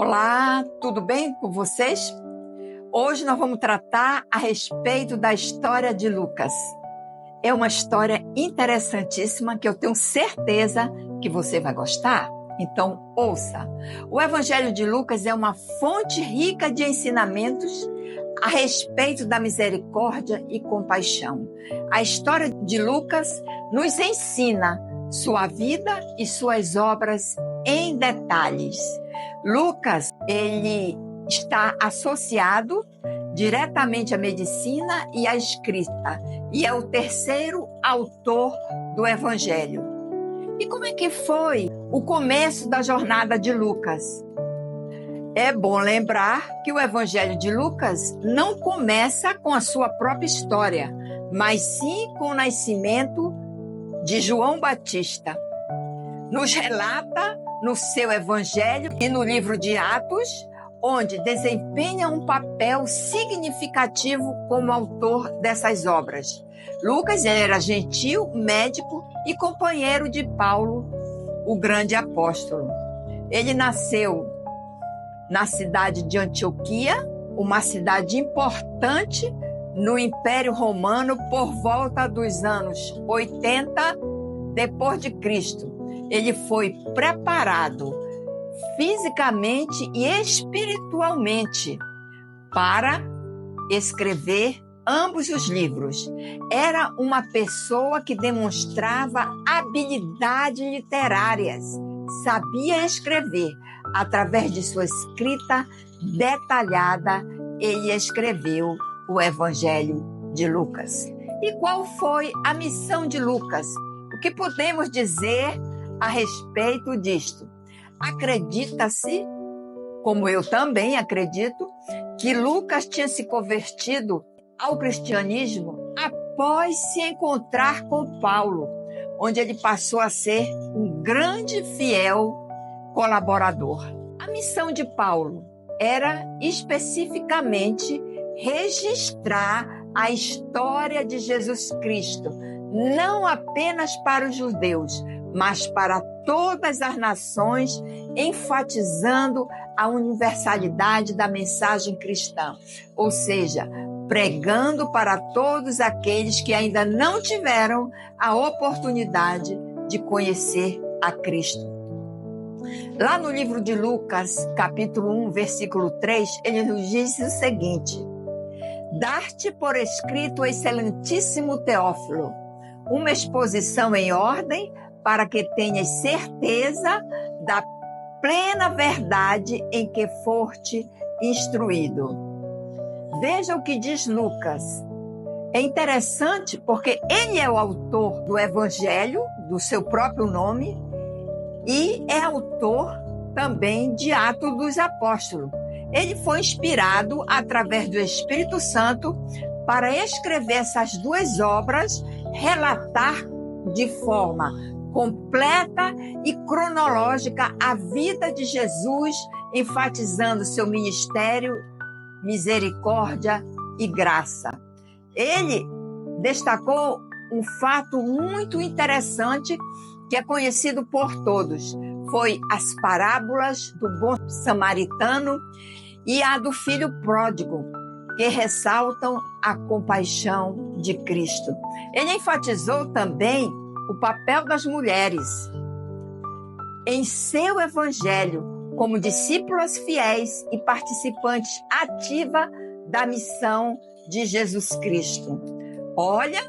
Olá, tudo bem com vocês? Hoje nós vamos tratar a respeito da história de Lucas. É uma história interessantíssima que eu tenho certeza que você vai gostar. Então, ouça. O Evangelho de Lucas é uma fonte rica de ensinamentos a respeito da misericórdia e compaixão. A história de Lucas nos ensina sua vida e suas obras em detalhes. Lucas, ele está associado diretamente à medicina e à escrita, e é o terceiro autor do Evangelho. E como é que foi o começo da jornada de Lucas? É bom lembrar que o Evangelho de Lucas não começa com a sua própria história, mas sim com o nascimento de João Batista. Nos relata no seu Evangelho e no livro de Atos, onde desempenha um papel significativo como autor dessas obras. Lucas era gentil, médico e companheiro de Paulo, o grande apóstolo. Ele nasceu na cidade de Antioquia, uma cidade importante no Império Romano por volta dos anos 80 depois de Cristo. Ele foi preparado fisicamente e espiritualmente para escrever ambos os livros. Era uma pessoa que demonstrava habilidades literárias, sabia escrever. Através de sua escrita detalhada, ele escreveu o Evangelho de Lucas. E qual foi a missão de Lucas? O que podemos dizer a respeito disto? Acredita-se, como eu também acredito, que Lucas tinha se convertido ao cristianismo após se encontrar com Paulo, onde ele passou a ser um grande fiel colaborador. A missão de Paulo era especificamente registrar a história de Jesus Cristo, não apenas para os judeus, mas para todas as nações, enfatizando a universalidade da mensagem cristã, ou seja, pregando para todos aqueles que ainda não tiveram a oportunidade de conhecer a Cristo. Lá no livro de Lucas, capítulo 1, versículo 3, ele nos diz o seguinte: dar-te por escrito, excelentíssimo Teófilo, uma exposição em ordem para que tenhas certeza da plena verdade em que forte instruído. Veja o que diz Lucas. É interessante porque ele é o autor do Evangelho, do seu próprio nome, e é autor também de Atos dos Apóstolos. Ele foi inspirado através do Espírito Santo para escrever essas duas obras, relatar de forma completa e cronológica a vida de Jesus, enfatizando seu ministério, misericórdia e graça. Ele destacou um fato muito interessante que é conhecido por todos. Foi as parábolas do bom samaritano e a do filho pródigo, que ressaltam a compaixão de Cristo. Ele enfatizou também o papel das mulheres em seu evangelho como discípulas fiéis e participantes ativas da missão de Jesus Cristo. Olha,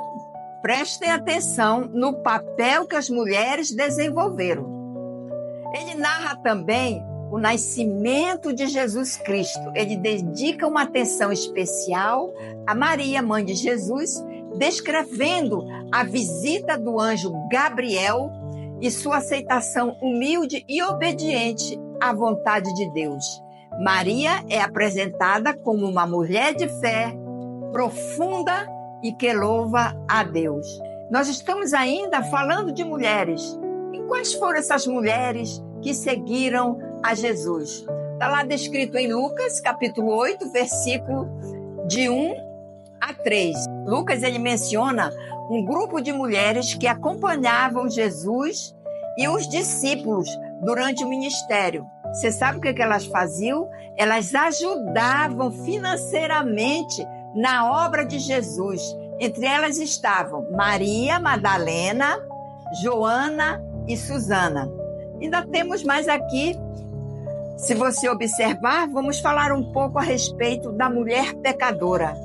prestem atenção no papel que as mulheres desenvolveram. Ele narra também o nascimento de Jesus Cristo. Ele dedica uma atenção especial a Maria, mãe de Jesus, descrevendo a visita do anjo Gabriel e sua aceitação humilde e obediente à vontade de Deus. Maria é apresentada como uma mulher de fé profunda e que louva a Deus. Nós estamos ainda falando de mulheres. E quais foram essas mulheres que seguiram a Jesus? Está lá descrito em Lucas, capítulo 8, versículo de 1 a 3. Lucas, ele menciona um grupo de mulheres que acompanhavam Jesus e os discípulos durante o ministério. Você sabe o que elas faziam? Elas ajudavam financeiramente na obra de Jesus. Entre elas estavam Maria Madalena, Joana e Susana. Ainda temos mais aqui. Se você observar, vamos falar um pouco a respeito da mulher pecadora,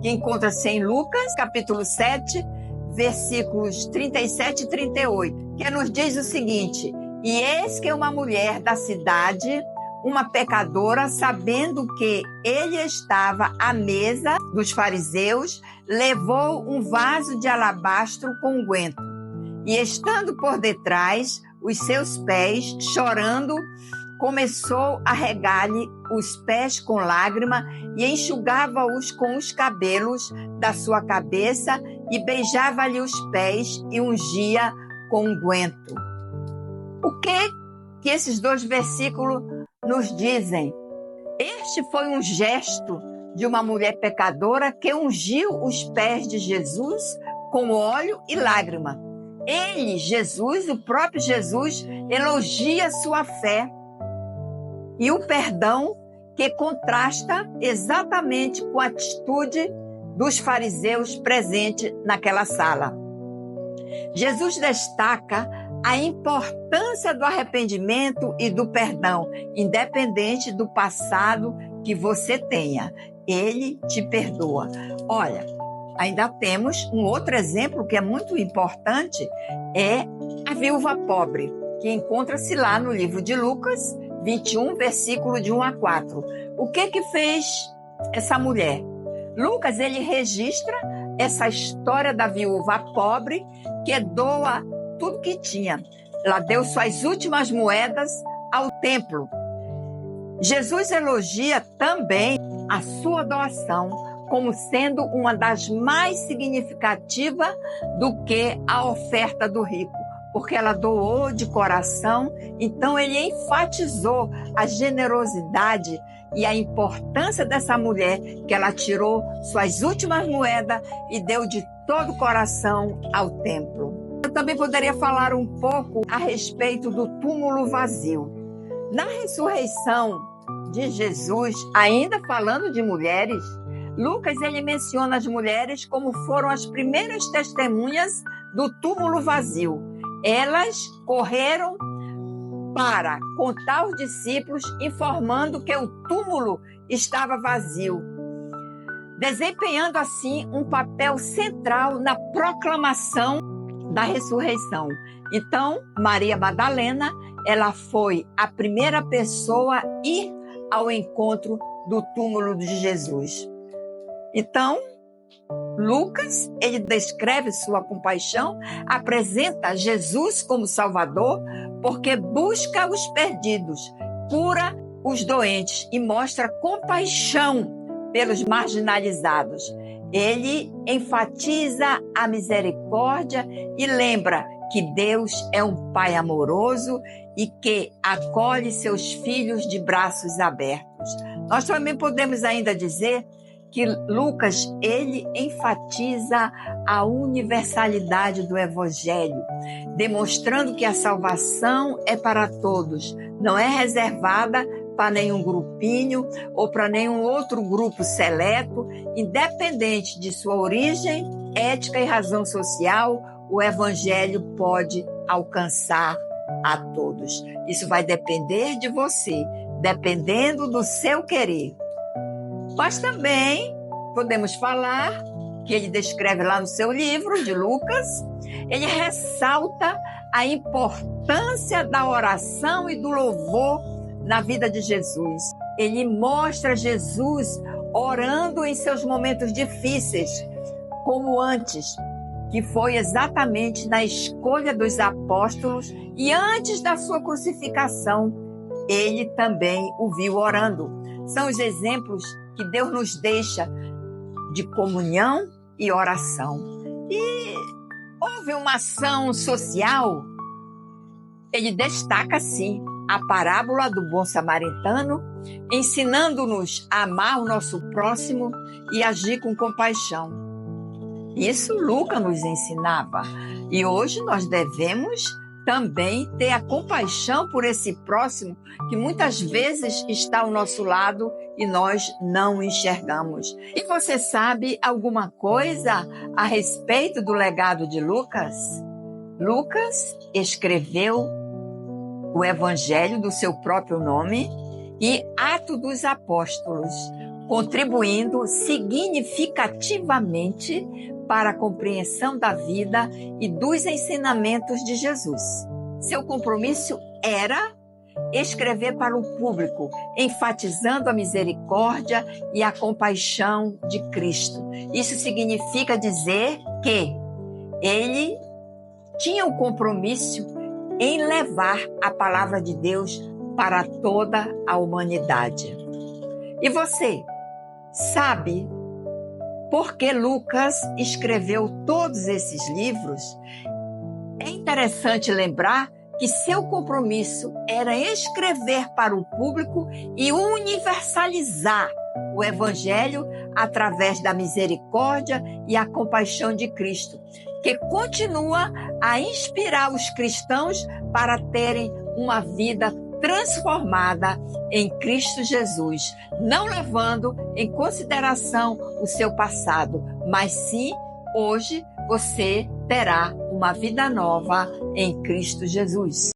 que encontra-se em Lucas, capítulo 7, versículos 37 e 38, que nos diz o seguinte: e eis que uma mulher da cidade, uma pecadora, sabendo que ele estava à mesa dos fariseus, levou um vaso de alabastro com unguento, e estando por detrás os seus pés, chorando, começou a regar-lhe os pés com lágrima e enxugava-os com os cabelos da sua cabeça e beijava-lhe os pés e ungia com unguento. O que esses dois versículos nos dizem? Este foi um gesto de uma mulher pecadora que ungiu os pés de Jesus com óleo e lágrima. Ele, Jesus, o próprio Jesus, elogia sua fé e o perdão, que contrasta exatamente com a atitude dos fariseus presentes naquela sala. Jesus destaca a importância do arrependimento e do perdão, independente do passado que você tenha. Ele te perdoa. Olha, ainda temos um outro exemplo que é muito importante, é a viúva pobre, que encontra-se lá no livro de Lucas 21, versículo de 1 a 4. O que fez essa mulher? Lucas, ele registra essa história da viúva pobre que doa tudo que tinha. Ela deu suas últimas moedas ao templo. Jesus elogia também a sua doação como sendo uma das mais significativas do que a oferta do rico, porque ela doou de coração. Então ele enfatizou a generosidade e a importância dessa mulher, que ela tirou suas últimas moedas e deu de todo o coração ao templo. Eu também poderia falar um pouco a respeito do túmulo vazio. Na ressurreição de Jesus, ainda falando de mulheres, Lucas ele menciona as mulheres como foram as primeiras testemunhas do túmulo vazio. Elas correram para contar aos discípulos, informando que o túmulo estava vazio, desempenhando assim um papel central na proclamação da ressurreição. Então, Maria Madalena, ela foi a primeira pessoa a ir ao encontro do túmulo de Jesus. Então, Lucas, ele descreve sua compaixão, apresenta Jesus como Salvador, porque busca os perdidos, cura os doentes e mostra compaixão pelos marginalizados. Ele enfatiza a misericórdia e lembra que Deus é um Pai amoroso e que acolhe seus filhos de braços abertos. Nós também podemos ainda dizer que Lucas, ele enfatiza a universalidade do Evangelho, demonstrando que a salvação é para todos, não é reservada para nenhum grupinho ou para nenhum outro grupo seleto, independente de sua origem, ética e razão social, o Evangelho pode alcançar a todos. Isso vai depender de você, dependendo do seu querer. Mas também podemos falar que ele descreve lá no seu livro de Lucas, ele ressalta a importância da oração e do louvor na vida de Jesus. Ele mostra Jesus orando em seus momentos difíceis, como antes, que foi exatamente na escolha dos apóstolos e antes da sua crucificação, ele também o viu orando. São os exemplos que Deus nos deixa de comunhão e oração. E houve uma ação social, ele destaca, sim, a parábola do bom samaritano, ensinando-nos a amar o nosso próximo e agir com compaixão. Isso Lucas nos ensinava. E hoje nós devemos também ter a compaixão por esse próximo que muitas vezes está ao nosso lado e nós não enxergamos. E você sabe alguma coisa a respeito do legado de Lucas? Lucas escreveu o Evangelho do seu próprio nome e Atos dos Apóstolos, contribuindo significativamente para a compreensão da vida e dos ensinamentos de Jesus. Seu compromisso era escrever para o público, enfatizando a misericórdia e a compaixão de Cristo. Isso significa dizer que ele tinha o compromisso em levar a palavra de Deus para toda a humanidade. E você sabe por que Lucas escreveu todos esses livros? É interessante lembrar que seu compromisso era escrever para o público e universalizar o Evangelho através da misericórdia e a compaixão de Cristo, que continua a inspirar os cristãos para terem uma vida transformada em Cristo Jesus, não levando em consideração o seu passado, mas sim, hoje você terá uma vida nova em Cristo Jesus.